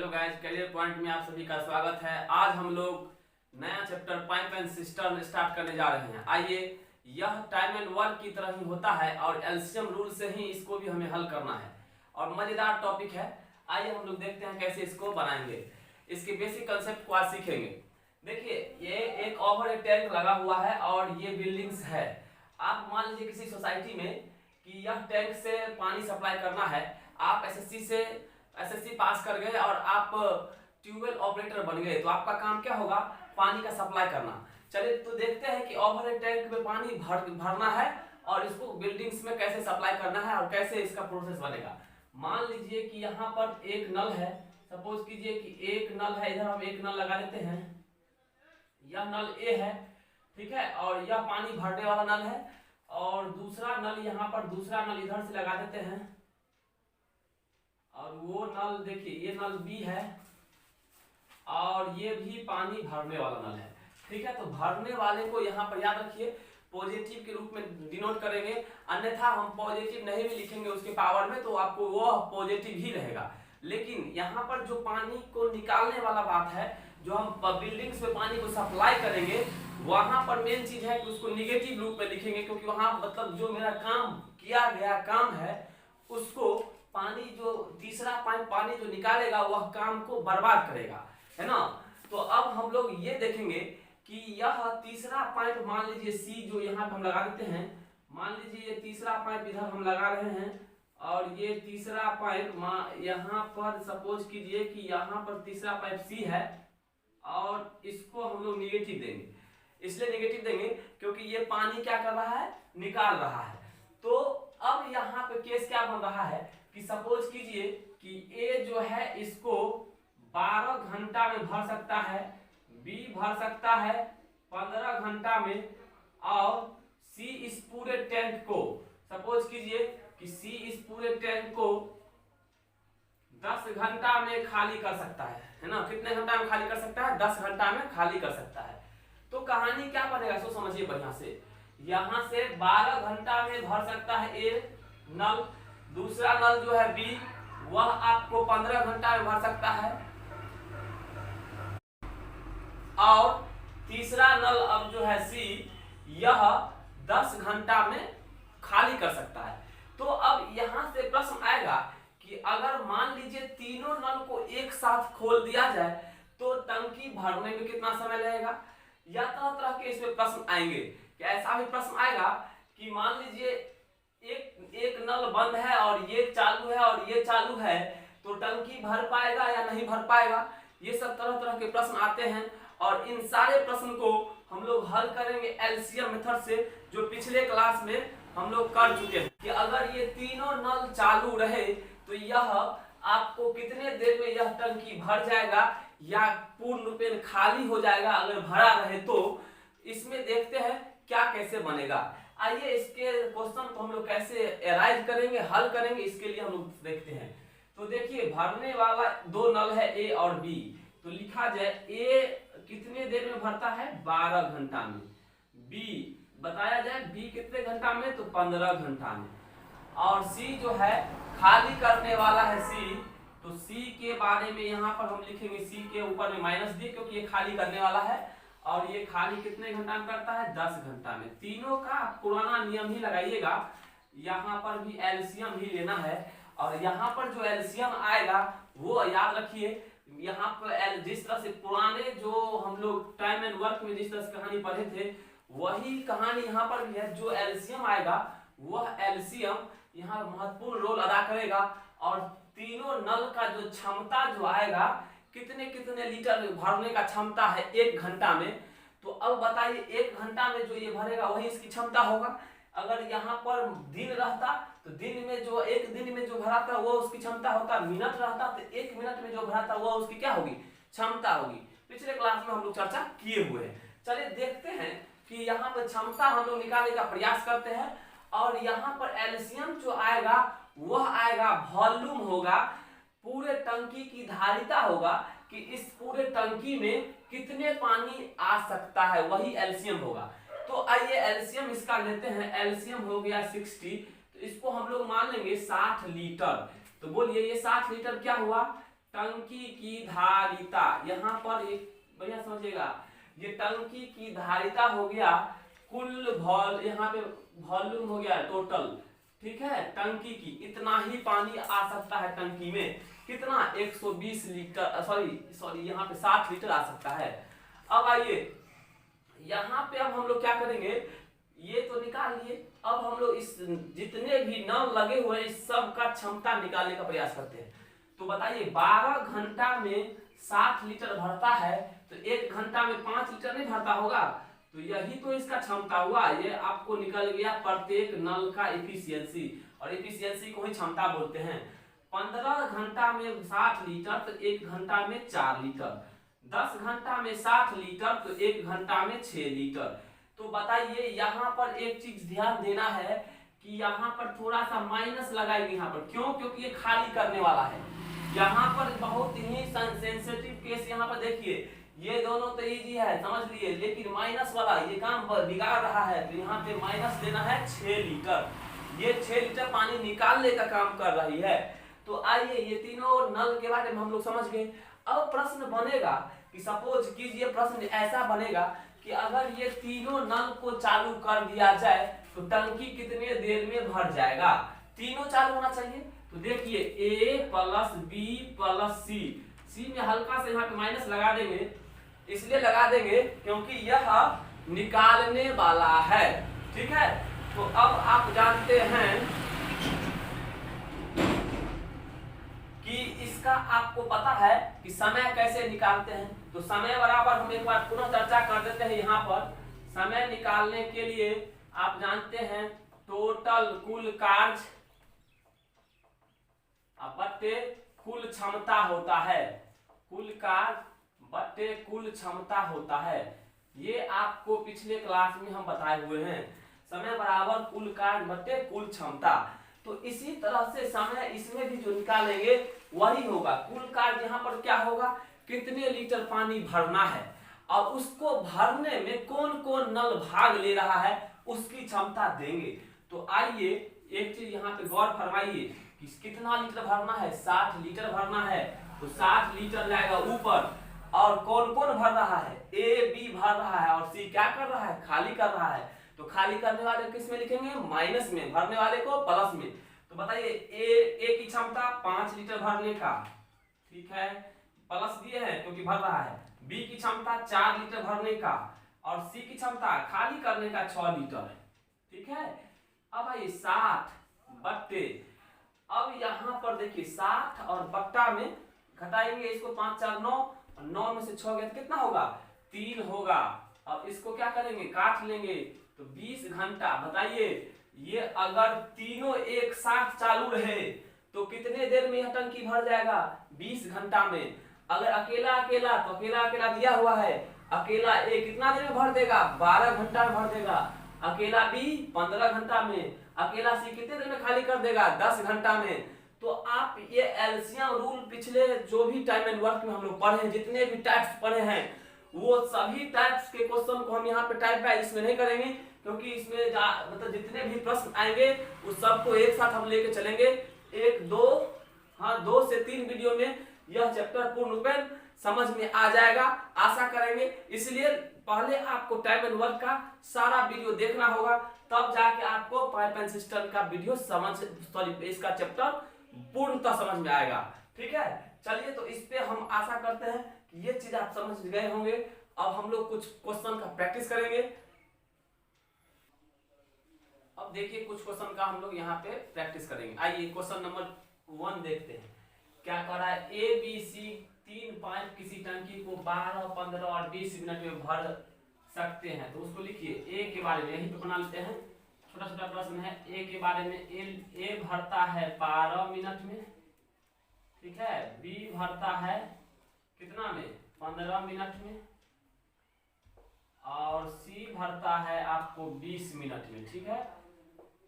Hello guys, career point में आप सभी का स्वागत है। आज हम लोग नया chapter pipe and system start करने जा रहे हैं। आइए, यह टाइम एंड वर्क की तरह ही होता है और एलसीएम रूल से ही इसको भी हमें हल करना है और मजेदार टॉपिक है। आइए हम लोग देखते हैं कैसे इसको बनाएंगे। इसके बेसिक कंसेप्ट को आज सीखेंगे। देखिए, ये एक ओवर टैंक लगा हुआ है और ये बिल्डिंग्स है। आप मान लीजिए किसी सोसाइटी में कि यह टैंक से पानी सप्लाई करना है। आप एसएससी पास कर गए और आप ट्यूबवेल ऑपरेटर बन गए, तो आपका काम क्या होगा? पानी का सप्लाई करना। चलिए तो देखते हैं कि ओवरहेड टैंक में पानी भरना है और इसको बिल्डिंग्स में कैसे सप्लाई करना है और कैसे इसका प्रोसेस बनेगा। मान लीजिए कि यहाँ पर एक नल है। सपोज कीजिए कि एक नल है, इधर हम एक नल लगा देते हैं। यह नल ए है, ठीक है, और यह पानी भरने वाला नल है। और दूसरा नल यहाँ पर, दूसरा नल इधर से लगा देते हैं और वो नल देखिए, ये नल बी है और ये भी पानी भरने वाला नल है, ठीक है। तो भरने वाले को यहाँ पर याद रखिए पॉजिटिव के रूप में डिनोट करेंगे, अन्यथा हम पॉजिटिव नहीं भी लिखेंगे उसके पावर में तो आपको वो पॉजिटिव ही रहेगा। लेकिन यहाँ पर जो पानी को निकालने वाला बात है, जो हम बिल्डिंग्स में पानी को सप्लाई करेंगे, वहां पर मेन चीज है कि उसको निगेटिव रूप में लिखेंगे, क्योंकि वहां मतलब जो मेरा काम किया गया काम है उसको पानी, जो तीसरा पानी जो निकालेगा वह काम को बर्बाद करेगा, है ना। तो अब हम लोग ये देखेंगे कि यह तीसरा पाइप, मान लीजिए सी जो यहाँ पर हम लगा देते हैं। मान लीजिए ये तीसरा पाइप इधर हम लगा रहे हैं और ये तीसरा पाइप यहाँ पर सपोज कीजिए कि यहाँ पर तीसरा पाइप सी है और इसको हम लोग निगेटिव देंगे। इसलिए निगेटिव देंगे क्योंकि ये पानी क्या कर रहा है? निकाल रहा है। तो अब यहाँ पे केस क्या बन रहा है कि सपोज कीजिए कि ए जो है इसको 12 घंटा में भर सकता है, बी भर सकता है 15 घंटा में, और सी इस पूरे टैंक को, सपोज कीजिए कि सी इस पूरे टैंक को 10 घंटा में खाली कर सकता है ना। कितने घंटा में खाली कर सकता है? 10 घंटा में खाली कर सकता है। तो कहानी क्या बनेगा सो समझिए बढ़िया से। यहां से 12 घंटा में भर सकता है ए नल, दूसरा नल जो है बी वह आपको 15 घंटा में भर सकता है, और तीसरा नल अब जो है सी यह 10 घंटा में खाली कर सकता है। तो अब यहां से प्रश्न आएगा कि अगर मान लीजिए तीनों नल को एक साथ खोल दिया जाए तो टंकी भरने में कितना समय लगेगा, या तरह तरह के इसमें प्रश्न आएंगे। क्या ऐसा भी प्रश्न आएगा कि मान लीजिए एक नल बंद है और ये चालू है और ये चालू है, तो टंकी भर पाएगा या नहीं भर पाएगा? ये सब तरह तरह के प्रश्न आते हैं और इन सारे प्रश्न को हम लोग हल करेंगे एलसीएम मेथड से, जो पिछले क्लास में हम लोग कर चुके हैं। कि अगर ये तीनों नल चालू रहे तो यह आपको कितने देर में यह टंकी भर जाएगा या पूर्ण रूपेण खाली हो जाएगा अगर भरा रहे तो। इसमें देखते हैं क्या कैसे बनेगा। आइए इसके क्वेश्चन को हम लोग कैसे एराइज करेंगे, हल करेंगे, इसके लिए हम लोग देखते हैं। तो देखिए, भरने वाला दो नल है ए और बी, तो लिखा जाए ए कितने देर में भरता है? 12 घंटा में। बी बताया जाए बी कितने घंटा में? तो 15 घंटा में। और सी जो है खाली करने वाला है सी, तो सी के बारे में यहाँ पर हम लिखेंगे सी के ऊपर में माइनस दी, क्योंकि ये खाली करने वाला है और ये खाली कितने घंटा में करता है? 10 घंटा में। तीनों का पुराना नियम ही लगाइएगा, यहाँ पर भी एलसीएम ही लेना है और यहाँ पर जो एलसीएम आएगा वो याद रखिए। यहाँ पर जिस तरह से पुराने जो हम लोग टाइम एंड वर्क में जिस तरह से कहानी पढ़े थे, वही कहानी यहाँ पर भी है। जो एलसीएम आएगा वह एलसीएम यहाँ महत्वपूर्ण रोल अदा करेगा और तीनों नल का जो क्षमता जो आएगा, कितने कितने लीटर भरने का क्षमता है 1 घंटा में। तो अब बताइए 1 घंटा में जो ये भरेगा वही इसकी क्षमता होगा। अगर यहाँ पर दिन रहता तो दिन में जो 1 दिन में जो भरा था वो उसकी क्षमता होता, मिनट रहता तो 1 मिनट में जो भरा था वो उसकी क्या होगी? क्षमता होगी। पिछले क्लास में हम लोग चर्चा किए हुए हैं। चलिए देखते हैं कि यहाँ पर क्षमता हम लोग निकालने का प्रयास करते हैं और यहाँ पर एलसीएम जो आएगा वह आएगा वॉल्यूम होगा, पूरे टंकी की धारिता होगा कि इस पूरे टंकी में कितने पानी आ सकता है, वही एलसीएम होगा। तो आइए एलसीएम इसका लेते हैं। एलसीएम हो गया 60, तो इसको हम लोग मान लेंगे 60 लीटर। तो बोलिए ये 60 लीटर क्या हुआ? टंकी की धारिता, यहाँ पर एक बढ़िया समझिएगा, ये टंकी की धारिता हो गया कुल यहाँ पे वॉल्यूम हो गया टोटल, ठीक है। टंकी की इतना ही पानी आ सकता है टंकी में, कितना 120 लीटर, सॉरी यहाँ पे 60 लीटर आ सकता है। अब आइए यहाँ पे अब हम लोग क्या करेंगे, ये तो निकाल लिए, अब हम लोग इस जितने भी नल लगे हुए हैं इस सब का क्षमता निकालने का प्रयास करते हैं। तो बताइए 12 घंटा में 60 लीटर भरता है, तो 1 घंटा में 5 लीटर नहीं भरता होगा, तो यही तो इसका क्षमता हुआ। ये आपको निकल गया प्रत्येक नल का एफिशिएंसी, और एफिशिएंसी को ही क्षमता बोलते हैं। 15 घंटा में 60 लीटर तो 1 घंटा में 4 लीटर, 10 घंटा में 60 लीटर तो 1 घंटा में 6 लीटर। तो बताइए यहाँ पर एक चीज ध्यान देना है कि यहाँ पर थोड़ा सा माइनस लगाएंगे यहाँ पर, क्यों? क्योंकि ये खाली करने वाला है। यहाँ पर बहुत ही सेंसिटिव केस, यहाँ पर देखिए ये दोनों तो इजी है समझ लिए, लेकिन माइनस वाला ये काम बिगाड़ रहा है। तो यहाँ पे माइनस देना है 6 लीटर, ये 6 लीटर पानी निकालने का काम कर रही है। तो आइए ये तीनों नल के बारे में हम लोग समझ गए। अब प्रश्न बनेगा कि सपोज कीजिए प्रश्न ऐसा बनेगा कि अगर ये तीनों नल को चालू कर दिया जाए तो टंकी कितने देर में भर जाएगा? तीनों चालू होना चाहिए। तो देखिए A plus B plus C में हल्का से यहाँ पे माइनस लगा देंगे, इसलिए लगा देंगे क्योंकि यह निकालने वाला है, ठीक है। तो अब आप जानते हैं कि इसका आपको पता है कि समय कैसे निकालते हैं। तो समय बराबर हम एक बार पुनः चर्चा कर देते हैं। यहाँ पर समय निकालने के लिए आप जानते हैं टोटल कुल कार्य बट्टे कुल क्षमता होता है, कुल कार्य बट्टे कुल क्षमता होता है। ये आपको पिछले क्लास में हम बताए हुए हैं, समय बराबर कुल कार्य बट्टे कुल क्षमता। तो इसी तरह से समय इसमें भी जो निकालेंगे वही होगा। कुल कार्य यहाँ पर क्या होगा, कितने लीटर पानी भरना है और उसको भरने में कौन कौन नल भाग ले रहा है उसकी क्षमता देंगे। तो आइए एक चीज यहाँ पे गौर फरमाइए कि कितना लीटर भरना है, 60 लीटर भरना है। तो 60 लीटर जाएगा ऊपर, और कौन कौन भर रहा है, A B भर रहा है और C क्या कर रहा है, खाली कर रहा है। तो खाली करने वाले किस में लिखेंगे, माइनस में, भरने वाले को प्लस में। तो बताइए A की क्षमता 5 लीटर भरने का, ठीक है, प्लस दिए हैं क्योंकि भर रहा है। B की क्षमता 4 लीटर भरने का, और C की क्षमता खाली करने का 6 लीटर, ठीक है। अब आइए 60 बट्टे, अब यहाँ पर देखिए 60 और बट्टा में घटाएंगे इसको, 5 4 9, और 9 में से 6 गया तो कितना होगा, 3 होगा। अब इसको क्या करेंगे, काट लेंगे तो 20 घंटा। बताइए ये अगर तीनों एक साथ चालू रहे तो कितने देर में यह टंकी भर जाएगा, 20 घंटा में। अगर अकेला अकेला तो अकेला दिया हुआ है, अकेला A कितना देर में भर देगा, 12 घंटा में भर देगा। अकेला B 15 घंटा में, अकेला C कितने देर में खाली कर देगा, 10 घंटा में। तो आप ये एलसीएम रूल पिछले जो भी टाइम एंड वर्क में हम लोग पढ़े हैं, जितने भी टाइप्स पढ़े हैं, वो सभी टाइप्स के क्वेश्चन को हम यहाँ पे टाइप बाय इसमें नहीं करेंगे, क्योंकि इसमें मतलब जितने भी प्रश्न आएंगे उस सबको एक साथ हम लेके चलेंगे। 2 से 3 वीडियो में यह चैप्टर पूर्ण रूपेण समझ में आ जाएगा, आशा करेंगे। इसलिए पहले आपको टाइम एंड वर्क का सारा वीडियो देखना होगा, तब जाके आपको पाइप एंड सिस्टम का वीडियो इसका चैप्टर पूर्णतः समझ में आएगा, ठीक है। चलिए तो इस पे हम आशा करते हैं कि ये चीज आप समझ गए होंगे। अब हम लोग कुछ क्वेश्चन का प्रैक्टिस करेंगे। अब देखिए कुछ क्वेश्चन का हम लोग यहाँ पे प्रैक्टिस करेंगे। आइए क्वेश्चन नंबर 1 देखते हैं। क्या कर रहा है, A B C 3 पाइप किसी टंकी को 12, 15 और 20 मिनट में भर सकते हैं। तो उसको लिखिए। A के बारे में यही पे बना लेते हैं, छोटा छोटा प्रश्न है। A के बारे में A भरता है 12 मिनट में, ठीक है। B भरता है कितना में, 15 मिनट में, और C भरता है आपको 20 मिनट में, ठीक है।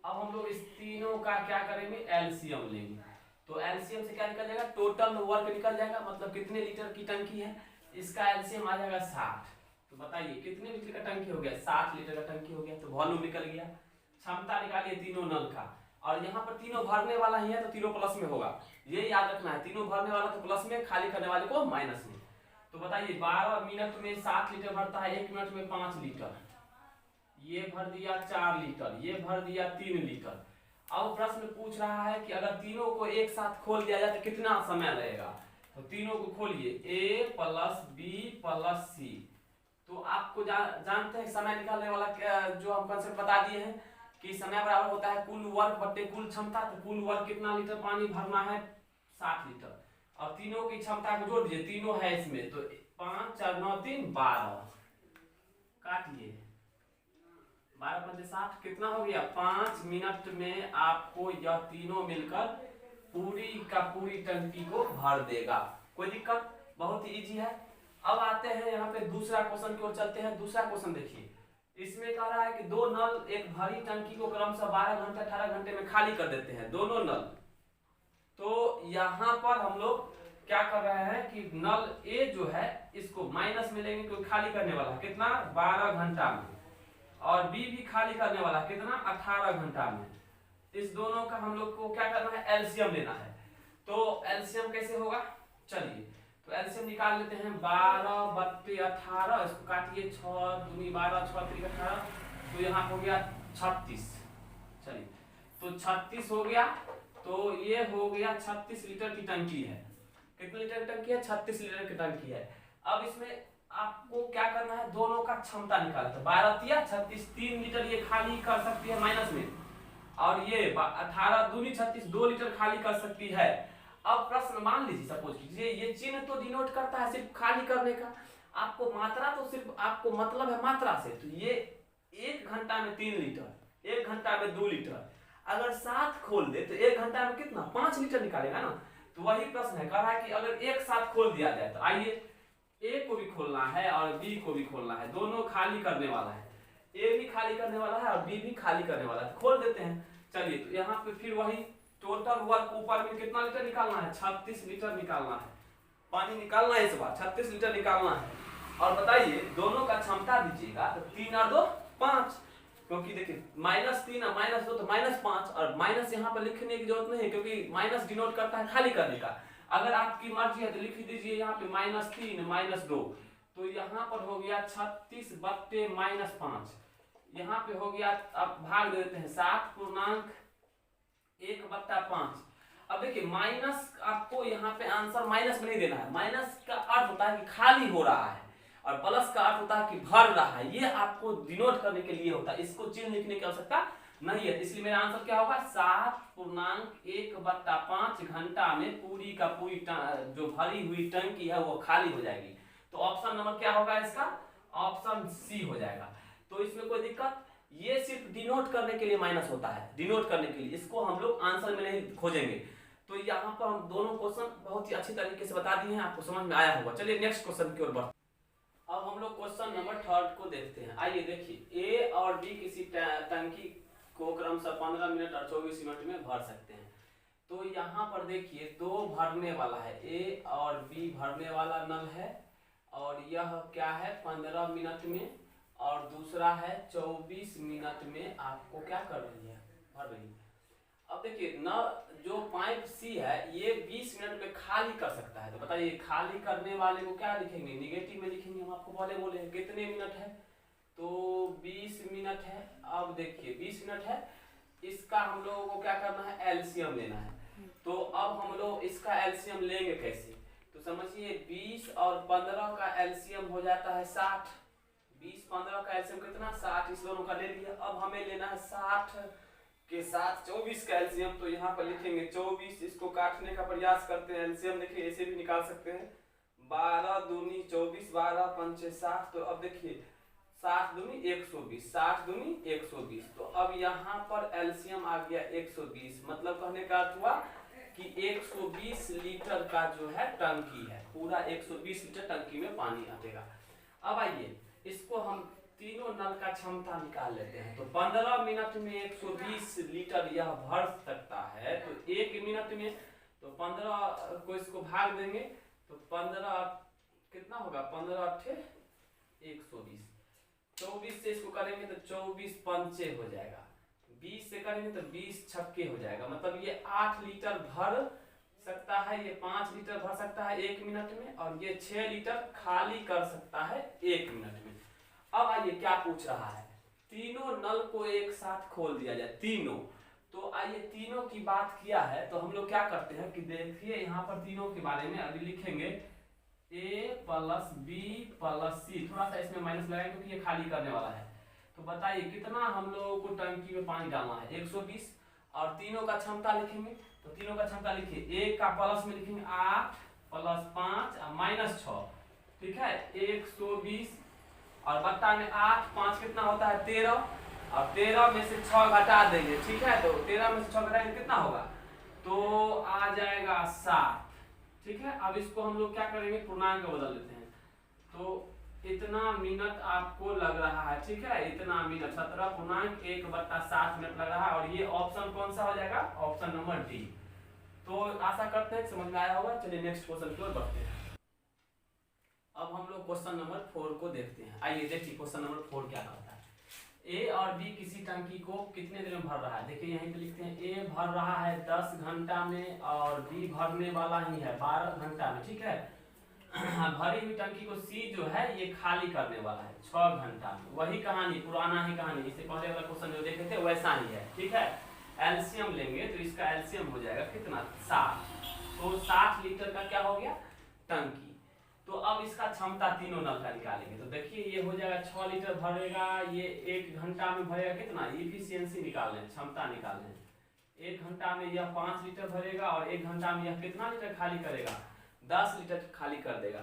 अब हम लोग इस तीनों का क्या करेंगे, एलसीएम लेंगे। तो एलसीएम से क्या निकल जाएगा, टोटल वर्क निकल जाएगा, मतलब कितने लीटर की टंकी है, इसका एलसीएम आ जाएगा 60। तो बताइए कितने लीटर का टंकी हो गया, 60 लीटर का टंकी हो गया। तो वॉल्यूम निकल गया। क्षमता निकालिए तीनों नल का, और यहाँ पर तीनों भरने वाला ही है तो तीनों प्लस में होगा, ये याद रखना है। तीनों भरने वाला तो प्लस में, खाली करने वाले को माइनस में। तो बताइए 12 मिनट में 7 लीटर भरता है, 1 मिनट में 5 लीटर, ये भर दिया 4 लीटर, ये भर दिया 3 लीटर। अब प्रश्न पूछ रहा है कि अगर तीनों को एक साथ खोल दिया जाए तो कितना समय लगेगा। तो तीनों को खोलिए, A प्लस बी प्लस सी। तो आपको जानते हैं समय निकालने वाला जो हम कंसेप्ट बता दिए हैं कि समय बराबर होता है कुल वर्क बट्टे कुल क्षमता। तो कुल वर्क कितना लीटर पानी भरना है, 60 लीटर। और तीनों की क्षमता को जोड़ दीजिए, तीनों है इसमें, तो 5 4 9 3 12 काटिए, 12 5 60 कितना हो गया, 5 मिनट में आपको यह तीनों मिलकर पूरी का पूरी टंकी को भर देगा। कोई दिक्कत, बहुत ही इजी है। अब आते हैं यहाँ पे दूसरा क्वेश्चन की ओर चलते हैं। दूसरा क्वेश्चन देखिए, इसमें कह रहा है कि दो नल एक भरी टंकी को क्रमशः 12 घंटे 18 घंटे में खाली कर देते हैं, दोनों नल। तो यहाँ पर हम लोग क्या कर रहे हैं कि नल ए जो है इसको माइनस में लेंगे क्योंकि खाली करने वाला है कितना, 12 घंटा में, और बी भी खाली करने वाला कितना, 18 घंटा में। इस दोनों का हम लोग को क्या करना है, एलसीएम लेना है। तो एलसीएम कैसे होगा, चलिए तो एलसीएम निकाल लेते हैं। 12 बट्टे 18, इसको काटिए, 6 दूनी 12 6 3 18, तो यहाँ हो गया 36। चलिए तो 36 हो गया, तो ये हो गया 36 लीटर की टंकी है। कितने लीटर की टंकी है, 36 लीटर की टंकी है। अब इसमें आपको क्या करना है, दोनों का क्षमता निकालना है। 12 तिया 36, 3 लीटर ये खाली कर सकती है माइनस में, और ये 18 दूनी 36, 2 लीटर खाली कर सकती है। अब प्रश्न मान लीजिए, सपोज कीजिए ये चिन्ह तो डिनोट करता है सिर्फ खाली करने का, आपको मात्रा तो सिर्फ आपको मतलब है मात्रा से। तो ये 1 घंटा में 3 लीटर, 1 घंटा में 2 लीटर, अगर 7 खोल दे तो 1 घंटा में कितना, 5 लीटर निकालेगा ना। तो वही प्रश्न है, कह रहा है कि अगर एक साथ खोल दिया जाए तो आइए, ए को भी खोलना है और बी को भी खोलना है, दोनों खाली करने वाला है, ए भी खाली करने वाला है और बी भी खाली करने वाला है, खोल देते हैं। चलिए तो यहाँ पे फिर वही टोटल वर्क ऊपर में कितना लीटर निकालना है, 36 लीटर निकालना है, पानी निकालना है, इस बार 36 लीटर निकालना है। और बताइए दोनों का क्षमता दीजिएगा, तो 3 और 2 5, क्योंकि देखिए -3 और -2 तो -5, और माइनस यहाँ पर लिखने की जरूरत नहीं है क्योंकि माइनस डिनोट करता है खाली करने का। अगर आपकी मर्जी है तो लिख दीजिए यहाँ पे -3 -2, तो यहाँ पर हो गया 36 बट्टे -5, यहाँ पे हो गया, अब भाग दे देते हैं 7/1/5। अब देखिए माइनस आपको यहाँ पे आंसर माइनस में नहीं देना है, माइनस का अर्थ होता है कि खाली हो रहा है और प्लस का अर्थ होता है कि भर रहा है, ये आपको डिनोट करने के लिए होता है, इसको चिन्ह लिखने की आवश्यकता नहीं है। इसलिए मेरा आंसर क्या होगा, 7/1/5 घंटा में पूरी का पूरी जो भरी हुई टंकी है वो खाली हो जाएगी। तो ऑप्शन नंबर क्या होगा इसका, ऑप्शन सी हो जाएगा। तो इसमें कोई दिक्कत, ये सिर्फ डिनोट करने के लिए माइनस होता है, डिनोट करने के लिए, इसको हम लोग आंसर में नहीं खोजेंगे। तो यहाँ पर हम दोनों क्वेश्चन बहुत ही अच्छी तरीके से बता दिए हैं, आपको समझ में आया होगा। चलिए नेक्स्ट क्वेश्चन की ओर बढ़ते हैं। अब हम लोग क्वेश्चन नंबर 3 को देखते हैं। आइए देखिए, ए और बी किसी टंकी को क्रमशः 15 मिनट और 24 मिनट में भर सकते हैं। तो यहाँ पर देखिए दो भरने वाला है, ए और बी भरने वाला नल है, और यह क्या है 15 मिनट में, और दूसरा है 24 मिनट में आपको क्या कर रही है, भर रही है। अब देखिए न जो पाइप सी है ये 20 मिनट में खाली कर सकता है। तो बताइए खाली करने वाले को क्या लिखेंगे, निगेटिव में लिखेंगे, हम आपको बोले कितने मिनट है, तो 20 मिनट है। अब देखिए 20 मिनट है, इसका हम लोगों को क्या करना है, एलसीएम लेना है। तो अब हम लोग इसका एलसीएम लेंगे कैसे, तो समझिए 20 और 15 का एलसीएम हो जाता है 60, 20 15 का एलसीएम कितना 60, इस दोनों का ले लिया। अब हमें लेना है 60 के साथ 24 का एलसीएम, तो यहाँ पर लिखेंगे 24, इसको काटने का प्रयास करते हैं, एलसीएम देखिए ऐसे भी निकाल सकते हैं, 12 दूनी 24, 12 पंचे 60। तो अब देखिए 60 दूनी 120, 60 दूनी 120, तो अब यहाँ पर एलसीएम आ गया 120। मतलब कहने का अर्थ हुआ कि 120 लीटर का जो है टंकी है, पूरा 120 लीटर टंकी में पानी आएगा। अब आइए इसको हम तीनों नल का क्षमता निकाल लेते हैं। तो 15 मिनट में 120 लीटर यह भर सकता है, तो 1 मिनट में, तो 15 को इसको भाग देंगे तो 15 कितना होगा, 15 अट्ठे 120, 24 से इसको करेंगे तो 24 पंचे हो जाएगा, 20 से करेंगे तो 20 छक्के हो जाएगा, मतलब ये 8 लीटर भर सकता है, ये 5 लीटर भर सकता है 1 मिनट में, और ये 6 लीटर खाली कर सकता है 1 मिनट में। अब आइए क्या पूछ रहा है, तीनों नल को एक साथ खोल दिया जाए, तीनों। तो आइए तीनों की बात किया है तो हम लोग क्या करते हैं कि देखिए यहाँ पर तीनों के बारे में अभी लिखेंगे A प्लस बी प्लस सी, थोड़ा सा इसमें माइनस लगाएंगे क्योंकि ये खाली करने वाला है। तो बताइए कितना हम लोगों को टंकी में पानी डालना है, 120, और तीनों का क्षमता लिखेंगे। तो तीनों का क्षमता लिखिए, एक का प्लस में लिखेंगे 8 प्लस 5 माइनस 6, ठीक है, 120, और बट्टा में 8, 5 कितना होता है 13, और 13 में से 6 घटा देंगे, ठीक है। तो 13 में से 6 घटाएंगे कितना होगा, तो आ जाएगा 7, ठीक है। अब इसको हम लोग क्या करेंगे, पूर्णांक में बदल देते हैं। तो इतना मिनट आपको लग रहा है, ठीक है, इतना मिनट 17.1/7 मिनट लग रहा है, और ये ऑप्शन कौन सा हो जाएगा, ऑप्शन नंबर डी। तो आशा करते हैं समझ में आया होगा। चलिए नेक्स्ट क्वेश्चन की ओर बढ़ते हैं। अब हम लोग क्वेश्चन नंबर 4 को देखते हैं। आइए देखिए क्वेश्चन नंबर 4 क्या कहता है, ए और बी किसी टंकी को कितने देर में भर रहा है। देखिए यहीं पे लिखते हैं, ए भर रहा है 10 घंटा में और बी भरने वाला ही है 12 घंटा में, ठीक है। भरी हुई टंकी को सी जो है ये खाली करने वाला है 6 घंटा में। वही कहानी, पुराना ही कहानी, इससे पहले वाला क्वेश्चन जो देखे थे वैसा ही है, ठीक है। एलसीएम लेंगे तो इसका एलसीएम हो जाएगा कितना, 7। तो 7 लीटर का क्या हो गया टंकी। तो अब इसका क्षमता तीनों नल का निकालेंगे। तो देखिए ये हो जाएगा 6 लीटर भरेगा, ये 1 घंटा में भरेगा कितना, इफिशियंसी निकाल लें, क्षमता निकाल लें। 1 घंटा में यह 5 लीटर भरेगा, और 1 घंटा में यह कितना लीटर खाली करेगा, 10 लीटर खाली कर देगा।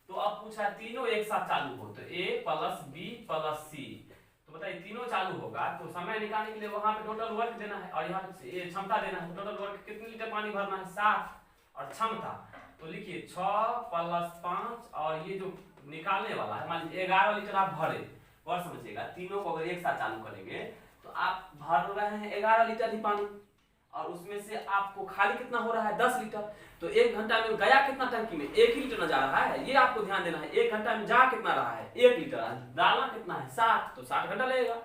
तो अब पूछा तीनों एक साथ चालू हो, तो ए प्लस बी प्लस सी। तो बताइए तीनों चालू होगा तो समय निकालने के लिए वहां पे टोटल वर्क देना है, और यहाँ पे क्षमता देना है। टोटल वर्क कितने लीटर पानी भरना है, 7, और क्षमता तो लिखिए 6 प्लस 5, और ये जो निकालने वाला है मान लीजिए 11 लीटर आप भरे, और समझिएगा तीनों को अगर एक साथ चालू करेंगे तो आप भर रहे हैं 11 लीटर ही पानी, और उसमें से आपको खाली कितना हो रहा है 10 लीटर। तो 1 घंटा में गया कितना टंकी में, 1 ही लीटर न जा रहा है, ये आपको ध्यान देना है। 1 घंटा में जा कितना रहा है 1 लीटर, डालना कितना है 7, तो 60 घंटा लगेगा।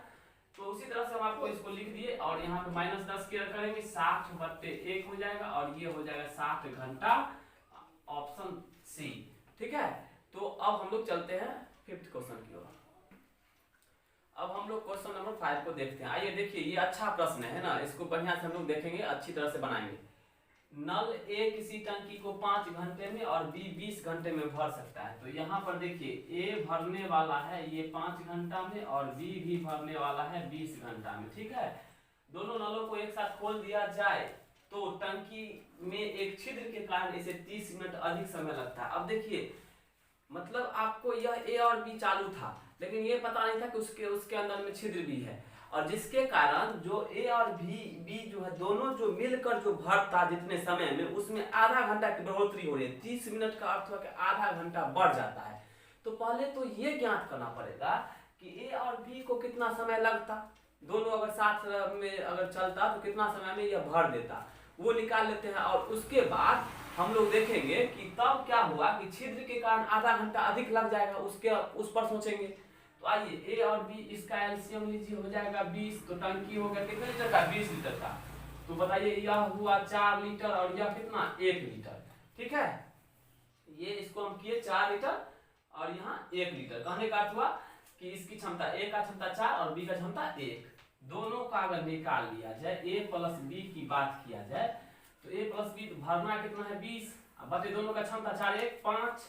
तो उसी तरह से हम आपको इसको लिख दिए, और यहाँ पे -10 की करेंगे 60/1 हो जाएगा, और ये हो जाएगा 60 घंटा, ऑप्शन सी, ठीक है। तो अब हम लोग चलते हैं 5th क्वेश्चन की ओर। अब हम लोग क्वेश्चन नंबर 5 को देखते हैं। आइए देखिए ये अच्छा प्रश्न है ना, इसको बढ़िया से हम लोग देखेंगे, अच्छी तरह से बनाएंगे। नल ए किसी टंकी को 5 घंटे में और बी 20 घंटे में भर सकता है। तो यहाँ पर देखिए ए भरने वाला है ये 5 घंटा में, और बी भी भरने वाला है 20 घंटा में, ठीक है। दोनों नलों को एक साथ खोल दिया जाए तो टंकी में एक छिद्र के कारण इसे 30 मिनट अधिक समय लगता है। अब देखिए मतलब आपको यह ए और बी चालू था, लेकिन ये पता नहीं था कि उसके अंदर में छिद्र भी है, और जिसके कारण जो ए और बी जो है दोनों जो मिलकर जो भरता जितने समय में, उसमें आधा घंटा की बढ़ोतरी हो रही है। 30 मिनट का अर्थ हुआ कि आधा घंटा बढ़ जाता है। तो पहले तो ये ज्ञात करना पड़ेगा कि ए और बी को कितना समय लगता, दोनों अगर साथ में अगर चलता तो कितना समय में यह भर देता, वो निकाल लेते हैं। और उसके बाद हम लोग देखेंगे कि तब क्या हुआ कि छिद्र के कारण आधा घंटा अधिक लग जाएगा, उस पर सोचेंगे। तो आइए ए और बी इसका एलसीएम लीजिए, हो जाएगा 20। तो टंकी हो गया कितने लीटर का, 20 लीटर का। तो बताइए यह हुआ 4 लीटर, और यह कितना 1 लीटर, ठीक है। ये इसको हम किए 4 लीटर, और यहाँ 1 लीटर। कहने का अर्थ हुआ कि इसकी क्षमता, ए का क्षमता 4 और बी का क्षमता 1। दोनों का अगर निकाल लिया जाए, ए प्लस बी की बात किया जाए, तो ए प्लस बी भरना कितना है 20, अब बचे दोनों का क्षमता 4 1 5,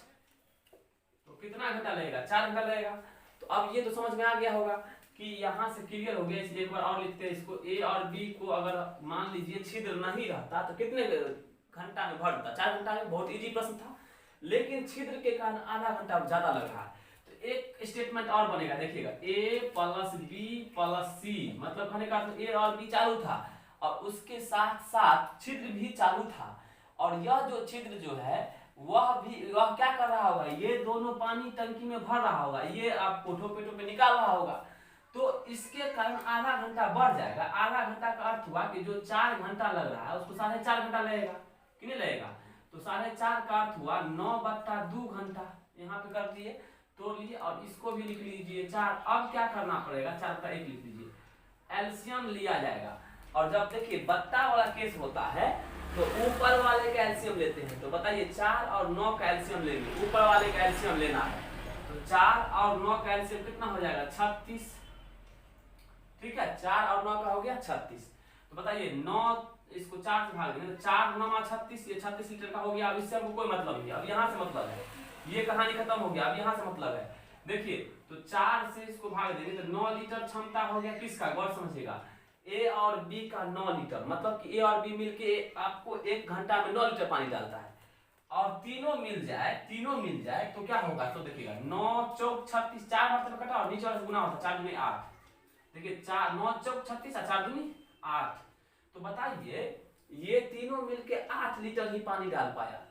तो कितना घंटा लगेगा 4 घंटा लगेगा। तो अब ये तो समझ में आ गया होगा कि यहाँ से क्लियर हो गया। इसलिए एक बार और लिखते हैं इसको, ए और बी को अगर मान लीजिए छिद्र नहीं रहता तो कितने घंटा में भरता, 4 घंटा में। बहुत इजी प्रश्न था, लेकिन छिद्र के कारण आधा घंटा ज्यादा लग रहा है। तो एक स्टेटमेंट और बनेगा, देखिएगा ए प्लस बी प्लस सी, मतलब कहने का ए और बी चालू था और उसके साथ साथ छिद्र भी चालू था, और यह जो छिद्र जो है वह क्या कर रहा होगा, ये दोनों पानी टंकी में भर रहा होगा, ये आपको टोपे टोपे निकाल रहा होगा। तो इसके कारण आधा घंटा बढ़ जाएगा। आधा घंटा का अर्थ हुआ कि जो 4 घंटा लग रहा है उसको 4.5 घंटा लगेगा, कि नहीं लगेगा। तो 4.5 का अर्थ हुआ 9/2 घंटा। यहाँ पे कर दिए, तोड़ लीजिए और इसको भी लिख लीजिए 4। अब क्या करना पड़ेगा, 4/1 लिख लीजिए। एलसीएम लिया जाएगा। और जब देखिए बत्ता वाला केस होता है तो ऊपर वाले का एलसीएम लेते हैं। तो बताइए 4 और 9 का एलसीएम लेंगे, ऊपर वाले का एलसीएम लेना है। तो 4 और 9 का एलसीएम कितना हो जाएगा? 36। ठीक है, 4 और 9 का हो गया 36। तो बताइए 9 इसको 4 से भाग देंगे तो 4 9 36, ये 36 लीटर का हो गया। अब इससे हमको कोई मतलब नहीं, अब यहाँ से मतलब है, ये कहानी खत्म हो गया। अब यहाँ से मतलब है, देखिए तो 4 से इसको भाग देंगे तो 9 लीटर क्षमता हो गया किसका? गौर समझिएगा, ए और बी का 9 लीटर, मतलब कि ए और बी मिलके आपको 1 घंटा में 9 लीटर पानी डालता है। और तीनों मिल जाए तो क्या होगा? तो देखिएगा 9 चौक 36, 4 मतलब कटा और नीचे वाले से गुना होता है, 4 दूनी 8। देखिए 4 9 चौक 36 और 4 दूनी 8। तो बताइए ये तीनों मिलके 8 लीटर ही पानी डाल पाया।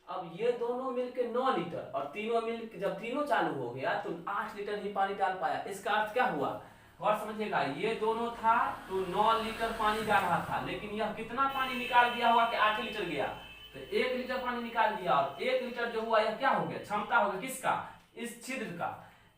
अब ये दोनों मिलके 9 लीटर और तीनों मिलके जब तीनों चालू हो गया तो 8 लीटर ही पानी डाल पाया। इसका अर्थ क्या हुआ? और समझिएगा, ये दोनों था तो 9 लीटर पानी जा रहा था, लेकिन यह कितना पानी निकाल दिया होगा कि 8 लीटर गया? तो 1 लीटर पानी निकाल दिया और 1 लीटर जो हुआ यह क्या हो गया? क्षमता हो गया किसका? इस छिद्र का।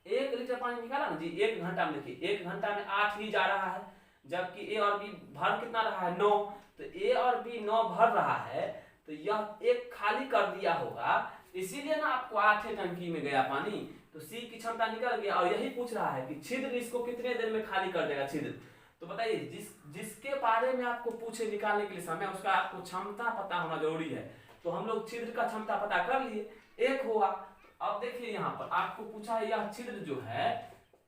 1 लीटर पानी निकाला ना जी 1 घंटा में। देखिए 1 घंटा में 8 ही जा रहा है, जबकि ए और बी भर कितना रहा है? 9। तो ए और बी 9 भर रहा है तो यह 1 खाली कर दिया होगा, इसीलिए ना आपको 8 टंकी में गया पानी। तो सी की क्षमता निकल गया और यही पूछ रहा है कि छिद्र इसको कितने देर में खाली कर देगा छिद्र। तो बताइए जिसके बारे में आपको पूछे निकालने के लिए समय, उसका आपको क्षमता पता होना जरूरी है। तो हम लोग छिद्र का क्षमता पता कर लिए, 1 हुआ। अब देखिए यहाँ पर आपको पूछा है यह छिद्र जो है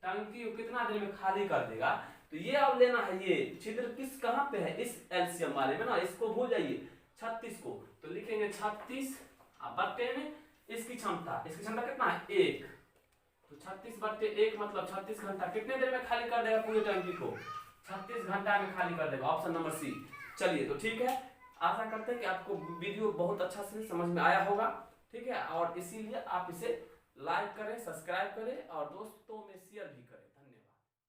टंकी को कितना देर में खाली कर देगा। तो ये अब लेना है, ये छिद्र किस कहाँ पे है? इस एलसीएम वाले में ना, इसको भूल जाइए 36 को। तो लिखेंगे 36 बट्टे में इसकी क्षमता कितना है? 1। तो 36 बट्टे 1 मतलब 36 घंटा कितने देर में खाली कर देगा पूरे टंकी को? 36 घंटा में खाली कर देगा, ऑप्शन नंबर सी। चलिए तो ठीक है, आशा करते हैं कि आपको वीडियो बहुत अच्छा से समझ में आया होगा। ठीक है, और इसीलिए आप इसे लाइक करें, सब्सक्राइब करें और दोस्त